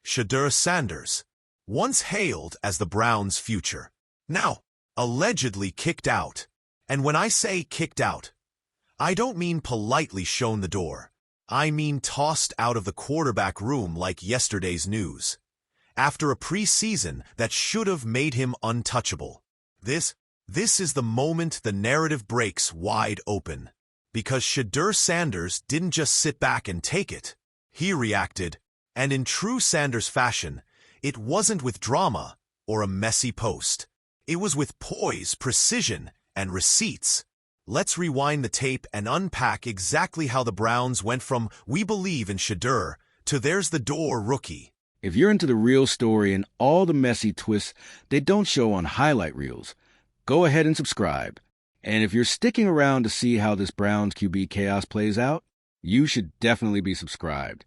Shedeur Sanders, once hailed as the Browns' future, now allegedly kicked out. And when I say kicked out, I don't mean politely shown the door. I mean tossed out of the quarterback room like yesterday's news, after a preseason that should have made him untouchable. This is the moment the narrative breaks wide open. Because Shedeur Sanders didn't just sit back and take it. He reacted, and in true Sanders fashion, it wasn't with drama or a messy post. It was with poise, precision, and receipts. Let's rewind the tape and unpack exactly how the Browns went from "we believe in Shedeur" to "there's the door, rookie." If you're into the real story and all the messy twists they don't show on highlight reels, go ahead and subscribe. And if you're sticking around to see how this Browns QB chaos plays out, you should definitely be subscribed.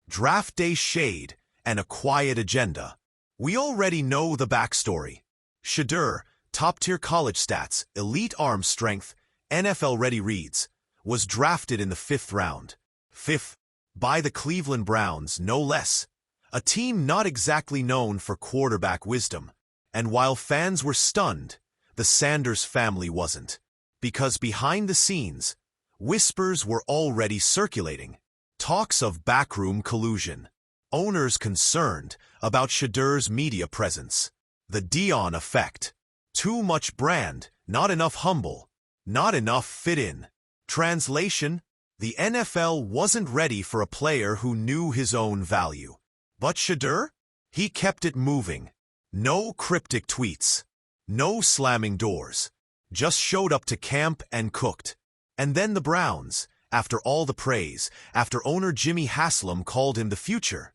Draft day shade and a quiet agenda. We already know the backstory. Shedeur, top-tier college stats, elite arm strength, NFL-ready reads, was drafted in the 5th round. 5th, by the Cleveland Browns, no less. A team not exactly known for quarterback wisdom. And while fans were stunned, the Sanders family wasn't. Because behind the scenes, whispers were already circulating. Talks of backroom collusion. Owners concerned about Shedeur's media presence. The Dion Effect. Too much brand, not enough humble, not enough fit in. Translation: the NFL wasn't ready for a player who knew his own value. But Shedeur? He kept it moving. No cryptic tweets. No slamming doors. Just showed up to camp and cooked. And then the Browns, after all the praise, after owner Jimmy Haslam called him the future,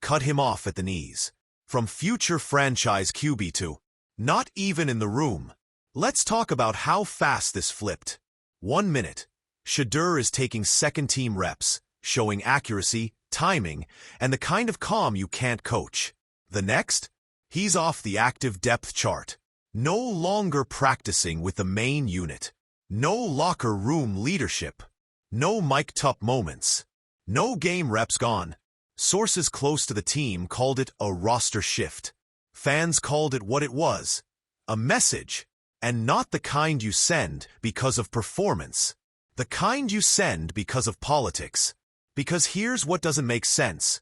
cut him off at the knees. From future franchise QB to not even in the room. Let's talk about how fast this flipped. 1 minute, Shedeur is taking second-team reps, showing accuracy, timing, and the kind of calm you can't coach. The next, he's off the active depth chart. No longer practicing with the main unit. No locker room leadership. No mic'd-up moments. No game reps gone. Sources close to the team called it a roster shift. Fans called it what it was, a message, and not the kind you send because of performance. The kind you send because of politics. Because here's what doesn't make sense.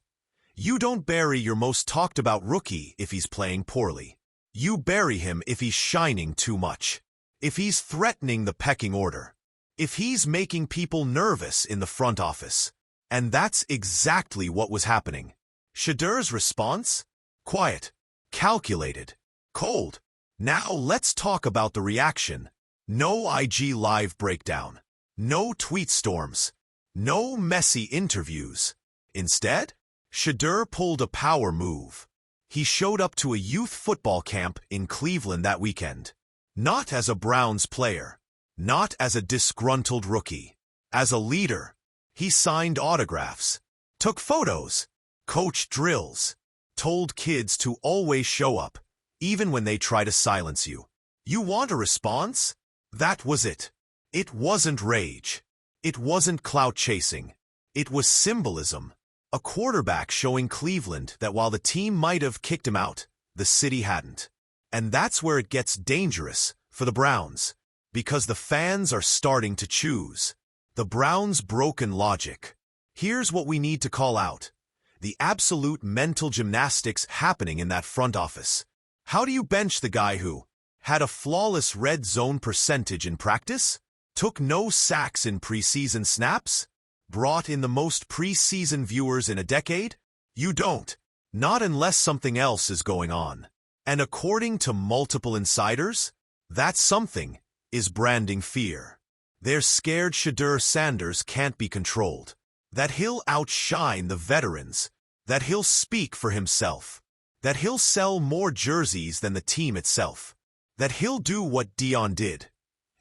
You don't bury your most talked-about rookie if he's playing poorly. You bury him if he's shining too much. If he's threatening the pecking order. If he's making people nervous in the front office. And that's exactly what was happening. Shedeur's response? Quiet. Calculated. Cold. Now let's talk about the reaction. No IG Live breakdown. No tweet storms. No messy interviews. Instead, Shedeur pulled a power move. He showed up to a youth football camp in Cleveland that weekend. Not as a Browns player. Not as a disgruntled rookie. As a leader. He signed autographs, took photos, coached drills, told kids to always show up, even when they try to silence you. You want a response? That was it. It wasn't rage. It wasn't clout chasing. It was symbolism. A quarterback showing Cleveland that while the team might have kicked him out, the city hadn't. And that's where it gets dangerous for the Browns, because the fans are starting to choose. The Browns' broken logic. Here's what we need to call out. The absolute mental gymnastics happening in that front office. How do you bench the guy who had a flawless red zone percentage in practice? Took no sacks in preseason snaps? Brought in the most preseason viewers in a decade? You don't. Not unless something else is going on. And according to multiple insiders, that something is branding fear. They're scared Shedeur Sanders can't be controlled. That he'll outshine the veterans. That he'll speak for himself. That he'll sell more jerseys than the team itself. That he'll do what Dion did.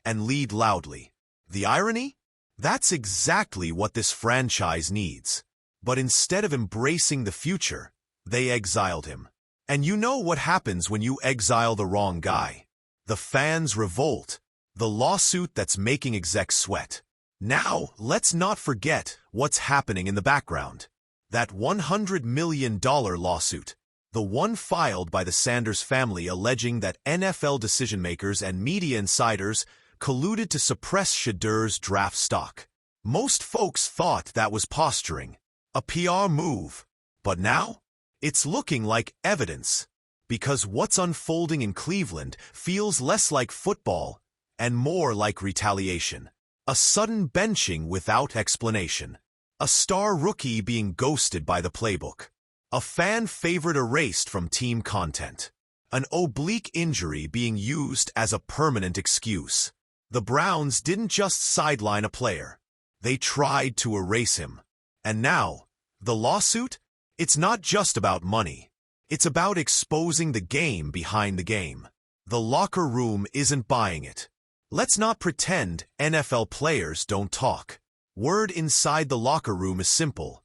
And lead loudly. The irony? That's exactly what this franchise needs. But instead of embracing the future, they exiled him. And you know what happens when you exile the wrong guy. The fans revolt. The lawsuit that's making execs sweat. Now, let's not forget what's happening in the background. That $100 million lawsuit, the one filed by the Sanders family alleging that NFL decision-makers and media insiders colluded to suppress Shedeur's draft stock. Most folks thought that was posturing, a PR move. But now, it's looking like evidence, because what's unfolding in Cleveland feels less like football and more like retaliation. A sudden benching without explanation. A star rookie being ghosted by the playbook. A fan favorite erased from team content. An oblique injury being used as a permanent excuse. The Browns didn't just sideline a player. They tried to erase him. And now, the lawsuit? It's not just about money. It's about exposing the game behind the game. The locker room isn't buying it. Let's not pretend NFL players don't talk. Word inside the locker room is simple.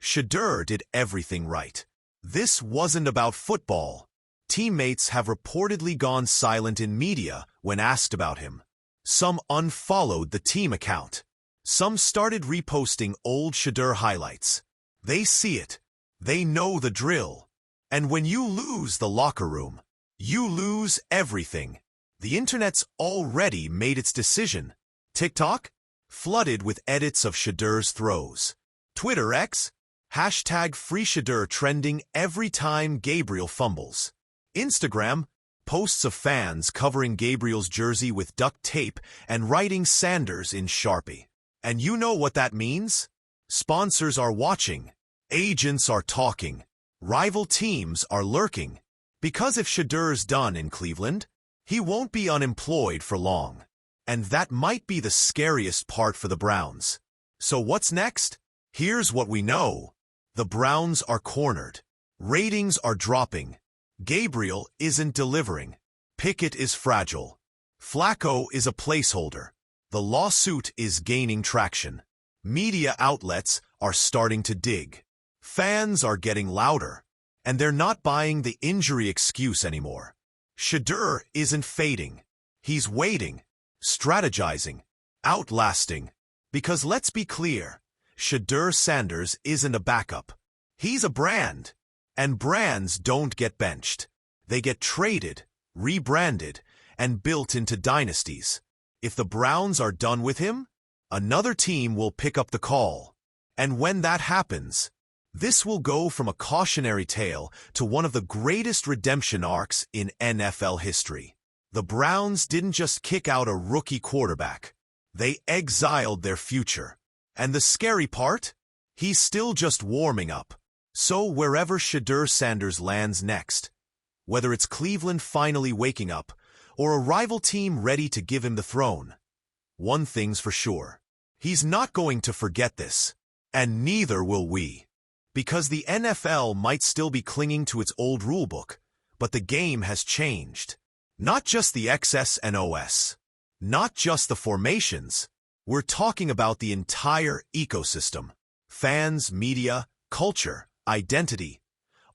Shedeur did everything right. This wasn't about football. Teammates have reportedly gone silent in media when asked about him. Some unfollowed the team account. Some started reposting old Shedeur highlights. They see it. They know the drill. And when you lose the locker room, you lose everything. The internet's already made its decision. TikTok? Flooded with edits of Shedeur's throws. Twitter X? #FreeShedeur trending every time Gabriel fumbles. Instagram? Posts of fans covering Gabriel's jersey with duct tape and writing Sanders in Sharpie. And you know what that means? Sponsors are watching. Agents are talking. Rival teams are lurking. Because if Shedeur's done in Cleveland, he won't be unemployed for long. And that might be the scariest part for the Browns. So what's next? Here's what we know. The Browns are cornered. Ratings are dropping. Gabriel isn't delivering. Pickett is fragile. Flacco is a placeholder. The lawsuit is gaining traction. Media outlets are starting to dig. Fans are getting louder. And they're not buying the injury excuse anymore. Shedeur isn't fading. He's waiting. Strategizing, outlasting, because let's be clear, Shedeur Sanders isn't a backup. He's a brand, and brands don't get benched. They get traded, rebranded, and built into dynasties. If the Browns are done with him, another team will pick up the call. And when that happens, this will go from a cautionary tale to one of the greatest redemption arcs in NFL history. The Browns didn't just kick out a rookie quarterback. They exiled their future. And the scary part? He's still just warming up. So wherever Shedeur Sanders lands next, whether it's Cleveland finally waking up or a rival team ready to give him the throne, one thing's for sure. He's not going to forget this. And neither will we. Because the NFL might still be clinging to its old rulebook, but the game has changed. Not just the XS and OS. Not just the formations. We're talking about the entire ecosystem. Fans, media, culture, identity.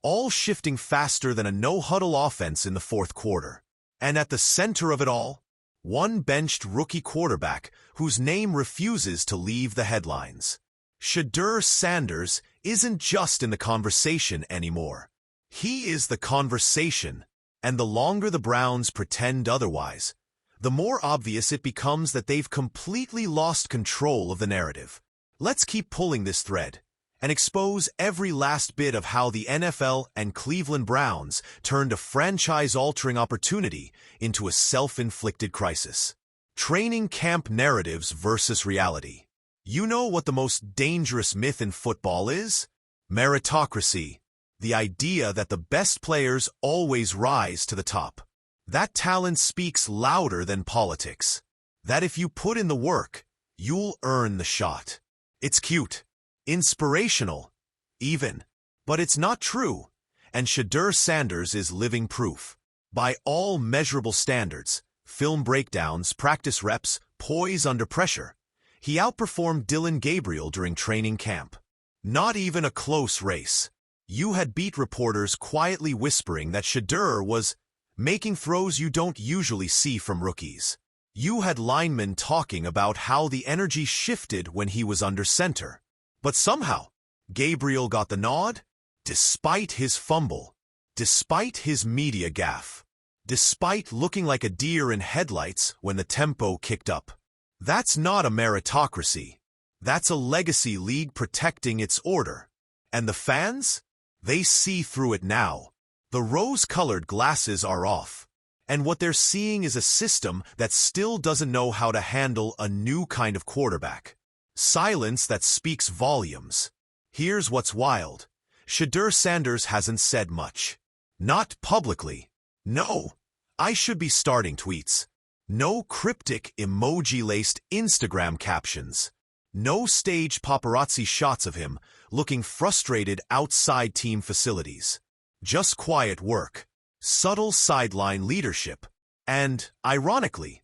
All shifting faster than a no-huddle offense in the fourth quarter. And at the center of it all, one benched rookie quarterback whose name refuses to leave the headlines. Shedeur Sanders isn't just in the conversation anymore. He is the conversation. And the longer the Browns pretend otherwise, the more obvious it becomes that they've completely lost control of the narrative. Let's keep pulling this thread and expose every last bit of how the NFL and Cleveland Browns turned a franchise-altering opportunity into a self-inflicted crisis. Training camp narratives versus reality. You know what the most dangerous myth in football is? Meritocracy. The idea that the best players always rise to the top. That talent speaks louder than politics. That if you put in the work, you'll earn the shot. It's cute, inspirational, even. But it's not true, and Shedeur Sanders is living proof. By all measurable standards, film breakdowns, practice reps, poise under pressure, he outperformed Dillon Gabriel during training camp. Not even a close race. You had beat reporters quietly whispering that Shedeur was making throws you don't usually see from rookies. You had linemen talking about how the energy shifted when he was under center. But somehow, Gabriel got the nod, despite his fumble, despite his media gaffe, despite looking like a deer in headlights when the tempo kicked up. That's not a meritocracy. That's a legacy league protecting its order. And the fans? They see through it now. The rose-colored glasses are off. And what they're seeing is a system that still doesn't know how to handle a new kind of quarterback. Silence that speaks volumes. Here's what's wild. Shedeur Sanders hasn't said much. Not publicly. No, I should be starting tweets. No cryptic emoji-laced Instagram captions. No staged paparazzi shots of him looking frustrated outside team facilities. Just quiet work, subtle sideline leadership, and, ironically,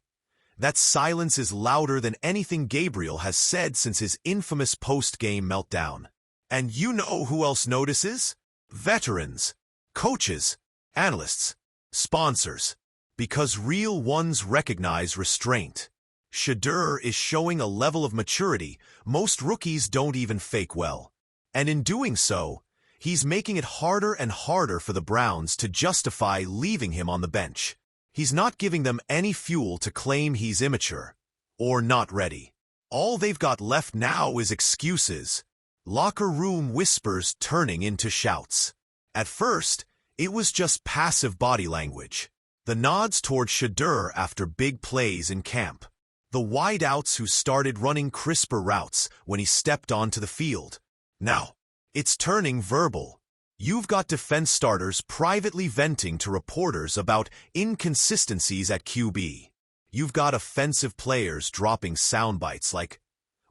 that silence is louder than anything Gabriel has said since his infamous post-game meltdown. And you know who else notices? Veterans, coaches, analysts, sponsors. Because real ones recognize restraint. Shedeur is showing a level of maturity most rookies don't even fake well. And in doing so, he's making it harder and harder for the Browns to justify leaving him on the bench. He's not giving them any fuel to claim he's immature or not ready. All they've got left now is excuses. Locker room whispers turning into shouts. At first, it was just passive body language. The nods toward Shedeur after big plays in camp. The wideouts who started running crisper routes when he stepped onto the field. Now, it's turning verbal. You've got defense starters privately venting to reporters about inconsistencies at QB. You've got offensive players dropping sound bites like,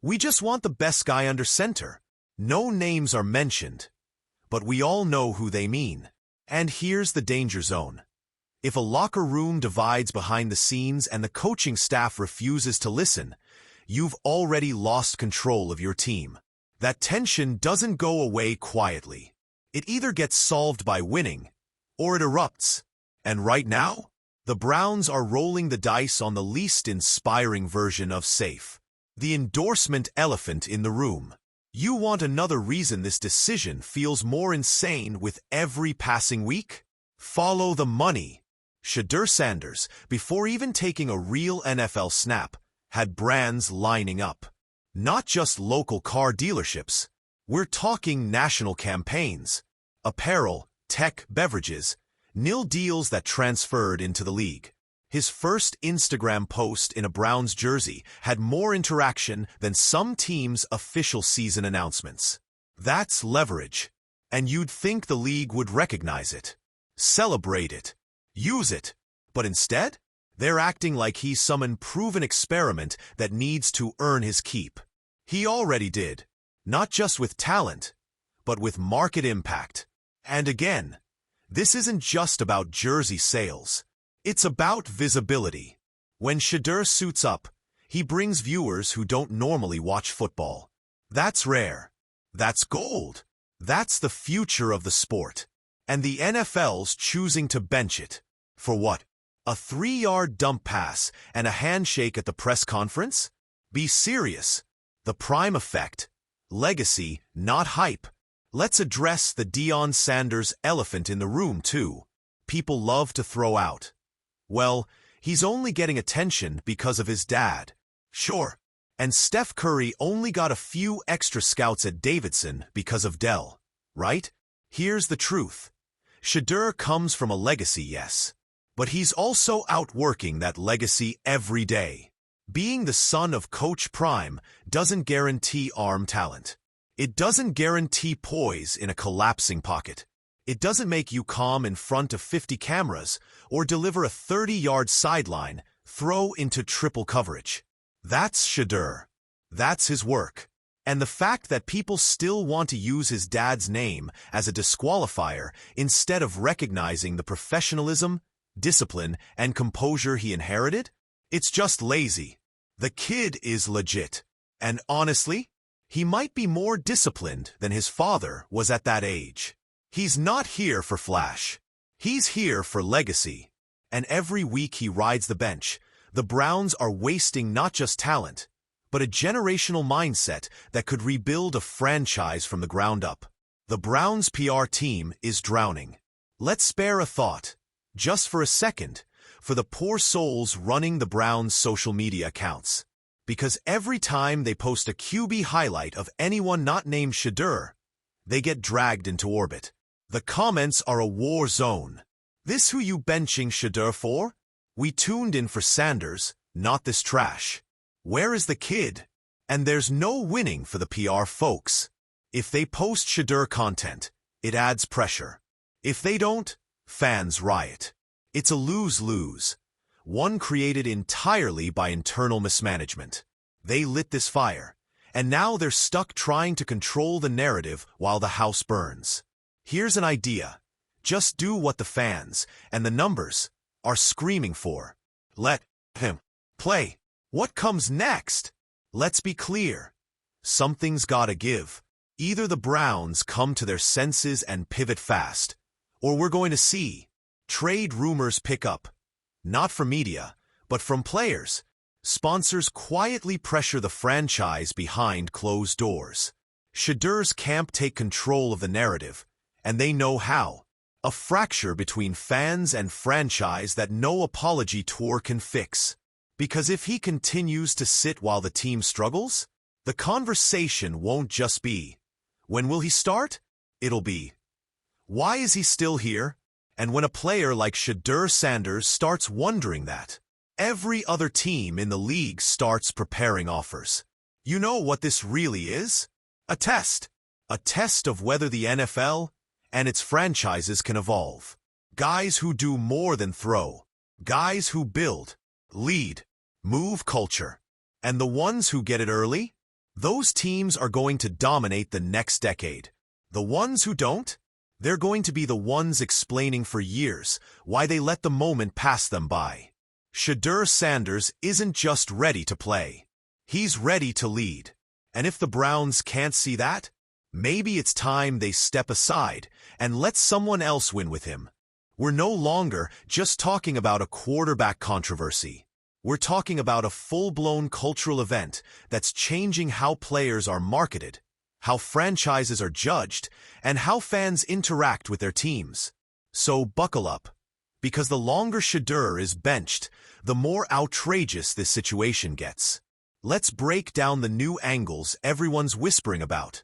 "We just want the best guy under center." No names are mentioned, but we all know who they mean. And here's the danger zone. If a locker room divides behind the scenes and the coaching staff refuses to listen, you've already lost control of your team. That tension doesn't go away quietly. It either gets solved by winning, or it erupts. And right now, the Browns are rolling the dice on the least inspiring version of safe. The endorsement elephant in the room. You want another reason this decision feels more insane with every passing week? Follow the money. Shedeur Sanders, before even taking a real NFL snap, had brands lining up. Not just local car dealerships. We're talking national campaigns, apparel, tech, beverages, nil deals that transferred into the league. His first Instagram post in a Browns jersey had more interaction than some teams' official season announcements. That's leverage, and you'd think the league would recognize it, celebrate it, use it, but instead, they're acting like he's some unproven experiment that needs to earn his keep. He already did, not just with talent, but with market impact. And again, this isn't just about jersey sales. It's about visibility. When Shedeur suits up, he brings viewers who don't normally watch football. That's rare. That's gold. That's the future of the sport. And the NFL's choosing to bench it. For what? A 3-yard dump pass and a handshake at the press conference? Be serious. The prime effect. Legacy, not hype. Let's address the Dion Sanders elephant in the room, too. People love to throw out. Well, he's only getting attention because of his dad. Sure. And Steph Curry only got a few extra scouts at Davidson because of Dell, right? Here's the truth. Shedeur comes from a legacy, yes. But he's also outworking that legacy every day. Being the son of Coach Prime doesn't guarantee arm talent. It doesn't guarantee poise in a collapsing pocket. It doesn't make you calm in front of 50 cameras or deliver a 30-yard sideline throw into triple coverage. That's Shedeur. That's his work. And the fact that people still want to use his dad's name as a disqualifier instead of recognizing the professionalism, discipline, and composure he inherited? It's just lazy. The kid is legit. And honestly, he might be more disciplined than his father was at that age. He's not here for flash. He's here for legacy. And every week he rides the bench, the Browns are wasting not just talent, but a generational mindset that could rebuild a franchise from the ground up. The Browns' PR team is drowning. Let's spare a thought, just for a second, for the poor souls running the Browns' social media accounts. Because every time they post a QB highlight of anyone not named Shedeur, they get dragged into orbit. The comments are a war zone. This who you benching Shedeur for? We tuned in for Sanders, not this trash. Where is the kid? And there's no winning for the PR folks. If they post Shedeur content, it adds pressure. If they don't, fans riot. It's a lose-lose, one created entirely by internal mismanagement. They lit this fire, and now they're stuck trying to control the narrative while the house burns. Here's an idea. Just do what the fans, and the numbers, are screaming for. Let him play. What comes next? Let's be clear. Something's gotta give. Either the Browns come to their senses and pivot fast, or we're going to see trade rumors pick up. Not from media, but from players. Sponsors quietly pressure the franchise behind closed doors. Shedeur's camp take control of the narrative, and they know how. A fracture between fans and franchise that no apology tour can fix. Because if he continues to sit while the team struggles, the conversation won't just be, when will he start? It'll be, why is he still here? And when a player like Shedeur Sanders starts wondering that, every other team in the league starts preparing offers. You know what this really is? A test. A test of whether the NFL and its franchises can evolve. Guys who do more than throw. Guys who build, lead, move culture. And the ones who get it early? Those teams are going to dominate the next decade. The ones who don't? They're going to be the ones explaining for years why they let the moment pass them by. Shedeur Sanders isn't just ready to play. He's ready to lead. And if the Browns can't see that, maybe it's time they step aside and let someone else win with him. We're no longer just talking about a quarterback controversy. We're talking about a full-blown cultural event that's changing how players are marketed, how franchises are judged, and how fans interact with their teams. So buckle up, because the longer Shedeur is benched, the more outrageous this situation gets. Let's break down the new angles everyone's whispering about,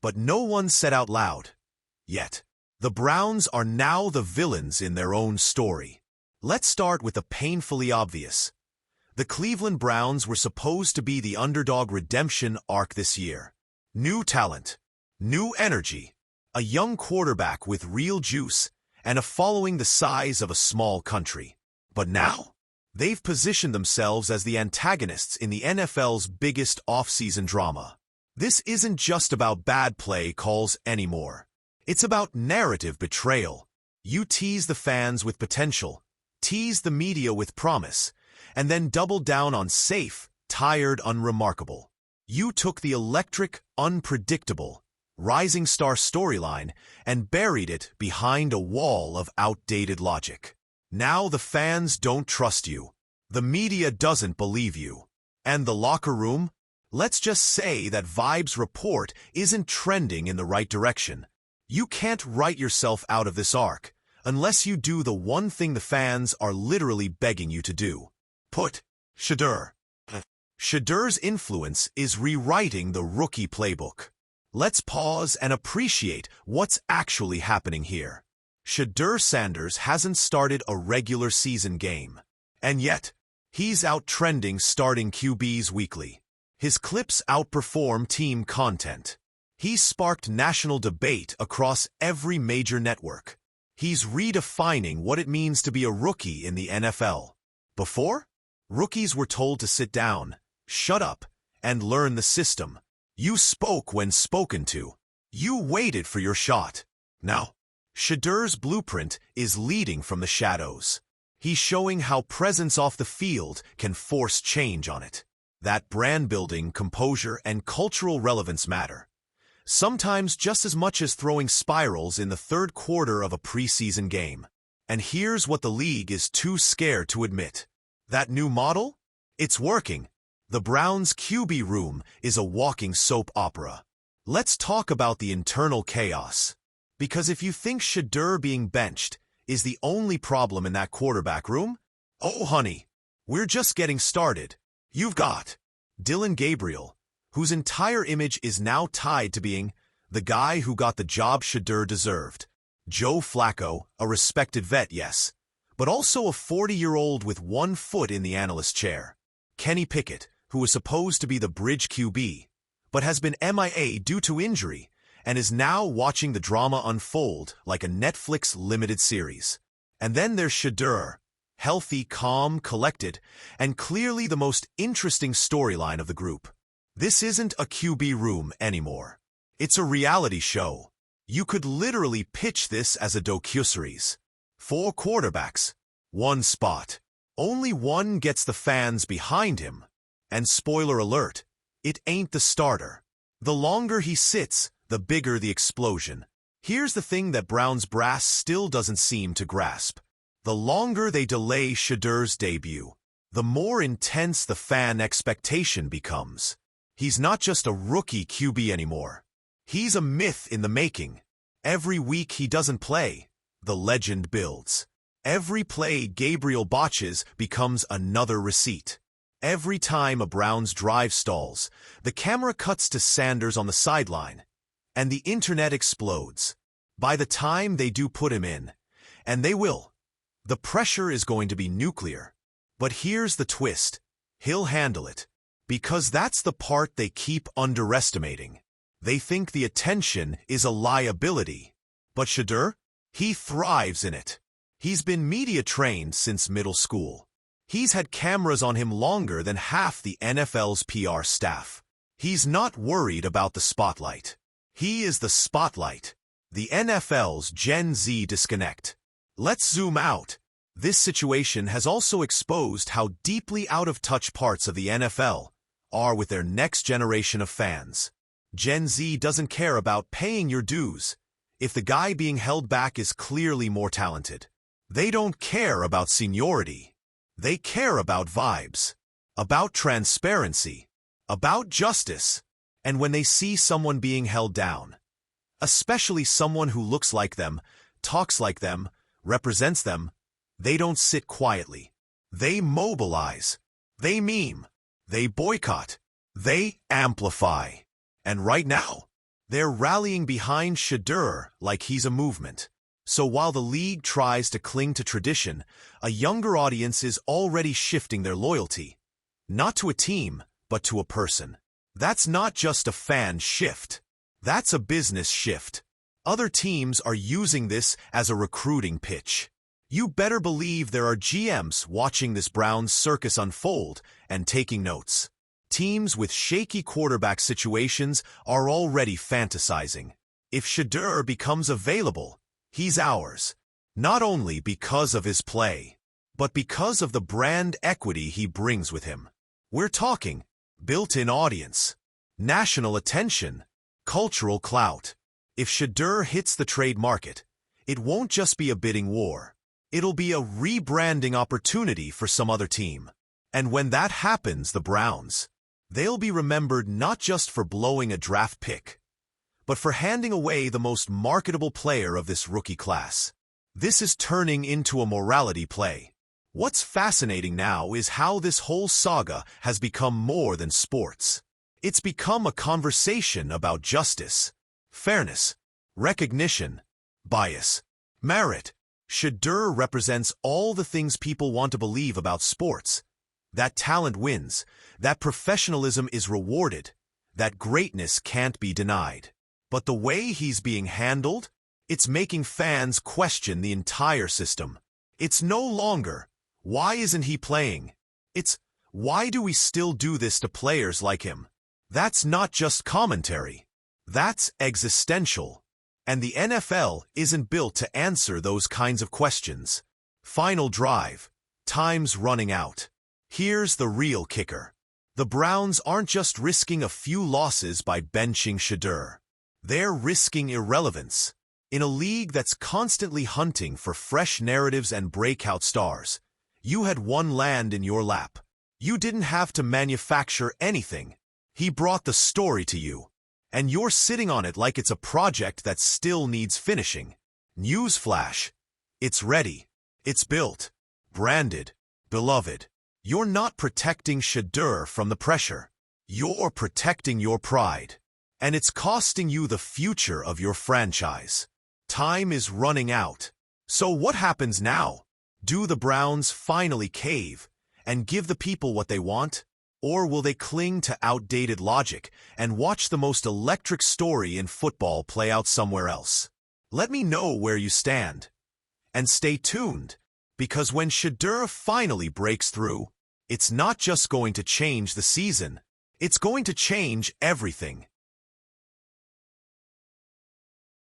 but no one said out loud. Yet, the Browns are now the villains in their own story. Let's start with the painfully obvious. The Cleveland Browns were supposed to be the underdog redemption arc this year. New talent, new energy, a young quarterback with real juice, and a following the size of a small country. But now, they've positioned themselves as the antagonists in the NFL's biggest off-season drama. This isn't just about bad play calls anymore. It's about narrative betrayal. You tease the fans with potential, tease the media with promise, and then double down on safe, tired, unremarkable. You took the electric, unpredictable, rising star storyline and buried it behind a wall of outdated logic. Now the fans don't trust you. The media doesn't believe you. And the locker room? Let's just say that Vibe's report isn't trending in the right direction. You can't write yourself out of this arc unless you do the one thing the fans are literally begging you to do. Put Shedeur. Shedeur's influence is rewriting the rookie playbook. Let's pause and appreciate what's actually happening here. Shedeur Sanders hasn't started a regular season game. And yet, he's out trending starting QBs weekly. His clips outperform team content. He's sparked national debate across every major network. He's redefining what it means to be a rookie in the NFL. Before, rookies were told to sit down, shut up, and learn the system. You spoke when spoken to. You waited for your shot. Now, Shedeur's blueprint is leading from the shadows. He's showing how presence off the field can force change on it. That brand building, composure, and cultural relevance matter. Sometimes just as much as throwing spirals in the third quarter of a preseason game. And here's what the league is too scared to admit. That new model? It's working. The Browns' QB room is a walking soap opera. Let's talk about the internal chaos. Because if you think Shedeur being benched is the only problem in that quarterback room, oh honey, we're just getting started. You've got Dillon Gabriel, whose entire image is now tied to being the guy who got the job Shedeur deserved. Joe Flacco, a respected vet, yes, but also a 40-year-old with one foot in the analyst chair. Kenny Pickett, who was supposed to be the bridge QB, but has been MIA due to injury and is now watching the drama unfold like a Netflix limited series. And then there's Shedeur, healthy, calm, collected, and clearly the most interesting storyline of the group. This isn't a QB room anymore. It's a reality show. You could literally pitch this as a docuseries. 4 quarterbacks, 1 spot. Only one gets the fans behind him. And spoiler alert, it ain't the starter. The longer he sits, the bigger the explosion. Here's the thing that Browns brass still doesn't seem to grasp. The longer they delay Shedeur's debut, the more intense the fan expectation becomes. He's not just a rookie QB anymore. He's a myth in the making. Every week he doesn't play, the legend builds. Every play Gabriel botches becomes another receipt. Every time a Browns drive stalls, the camera cuts to Sanders on the sideline, and the internet explodes. By the time they do put him in, and they will, the pressure is going to be nuclear. But here's the twist. He'll handle it. Because that's the part they keep underestimating. They think the attention is a liability. But Shedeur? He thrives in it. He's been media trained since middle school. He's had cameras on him longer than half the NFL's PR staff. He's not worried about the spotlight. He is the spotlight. The NFL's Gen Z disconnect. Let's zoom out. This situation has also exposed how deeply out of touch parts of the NFL are with their next generation of fans. Gen Z doesn't care about paying your dues if the guy being held back is clearly more talented. They don't care about seniority. They care about vibes, about transparency, about justice. And when they see someone being held down, especially someone who looks like them, talks like them, represents them, they don't sit quietly. They mobilize. They meme. They boycott. They amplify. And right now, they're rallying behind Shedeur like he's a movement. So while the league tries to cling to tradition, a younger audience is already shifting their loyalty. Not to a team, but to a person. That's not just a fan shift. That's a business shift. Other teams are using this as a recruiting pitch. You better believe there are GMs watching this Browns circus unfold and taking notes. Teams with shaky quarterback situations are already fantasizing. If Shedeur becomes available, he's ours. Not only because of his play, but because of the brand equity he brings with him. We're talking built-in audience, national attention, cultural clout. If Shedeur hits the trade market, it won't just be a bidding war. It'll be a rebranding opportunity for some other team. And when that happens, the Browns, they'll be remembered not just for blowing a draft pick, but for handing away the most marketable player of this rookie class. This is turning into a morality play. What's fascinating now is how this whole saga has become more than sports. It's become a conversation about justice, fairness, recognition, bias, merit. Shedeur represents all the things people want to believe about sports. That talent wins, that professionalism is rewarded, that greatness can't be denied. But the way he's being handled, it's making fans question the entire system. It's no longer, why isn't he playing? It's, why do we still do this to players like him? That's not just commentary. That's existential. And the NFL isn't built to answer those kinds of questions. Final drive. Time's running out. Here's the real kicker. The Browns aren't just risking a few losses by benching Shedeur. They're risking irrelevance. In a league that's constantly hunting for fresh narratives and breakout stars, you had one land in your lap. You didn't have to manufacture anything. He brought the story to you. And you're sitting on it like it's a project that still needs finishing. Newsflash. It's ready. It's built. Branded. Beloved. You're not protecting Shedeur from the pressure. You're protecting your pride. And it's costing you the future of your franchise. Time is running out. So what happens now? Do the Browns finally cave and give the people what they want? Or will they cling to outdated logic and watch the most electric story in football play out somewhere else? Let me know where you stand. And stay tuned, because when Shedeur finally breaks through, it's not just going to change the season, it's going to change everything.